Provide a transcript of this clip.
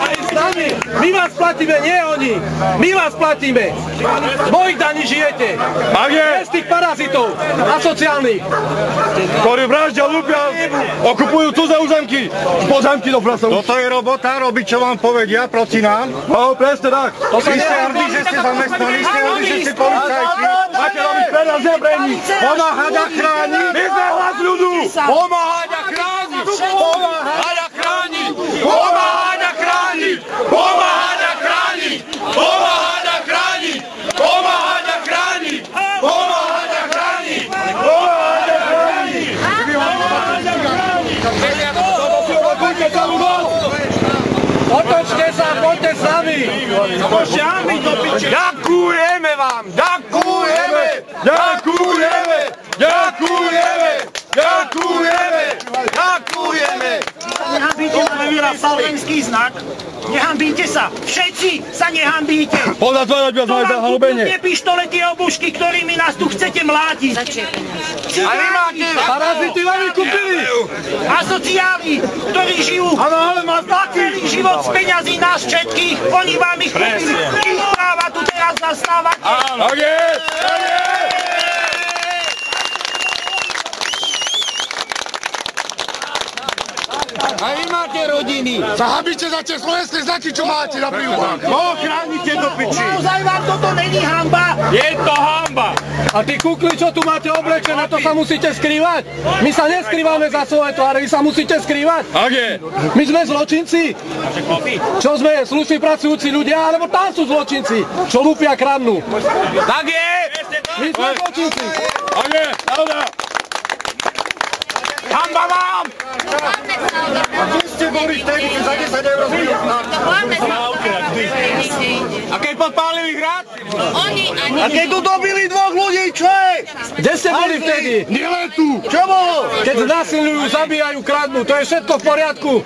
Aj s nami. My vás platíme, nie oni. My vás platíme. Z mojich daní žijete. Bez tých parazitov asociálnych. Ktorí vraždia, ľúbia, okupujú cudzé územky. Pozemky do prasov. Toto je robota, robiť čo vám povedia proti nám. No, presne tak. Vy ste hrdí, že ste zamestnaní, ste hrdí, že ste policajti. Máte robiť peniaz nebrení. Pomáhať a chrániť. My sme hlas ľudu. Pomáhať a chrániť. Pomáhať a chrániť. Pomáhať a chrániť. Pomáhať a chrániť. Pomáhať a chrániť. Pomáhať a chrániť. Pomáhať a chrániť. Pomáhať a chrániť. Otočte sa, poďte s nami. Ďakujeme vám. Ďakujeme. Ďakujeme. Ďakujeme. Ďakujeme. Ďakujeme. Nehambíte sa, slovenský znak. Nehambíte sa. Všetci sa nehambíte. Pozatvárať viac majú za halubenie. Tie pištolety a obušky, ktorými nás tu chcete mlátiť. A vy máte... Parazity vám ich kúpili. Asociáli, ktorí žijú celý život z peňazí nás všetkých, oni vám ich kúpili. Ich práva tu teraz zastávate. Tak je. A vy máte rodiny. Zahabíte za tie slovenské znaky, čo máte na prívod. No, chránite do piči. Naozaj vám toto není hanba. Je to hanba. A tí kukli, čo tu máte oblečené, to sa musíte skrývať. My sa neskrývame za svoje tváre, vy sa musíte skrývať. Tak je. My sme zločinci. Čo sme, slušní pracujúci ľudia, alebo tam sú zločinci, čo lúpia kradnú. Tak je. My sme zločinci. Tak je. Pravda. Hanba vám. Vy ste boli vtedy, keď za 10 eur rozbili. A keď podpálili hrad? A keď tu dobili dvoch ľudí, čo je? Kde ste boli vtedy? Nielen tu. Čo bolo? Keď znásilňujú, zabíjajú, kradnú, to je všetko v poriadku.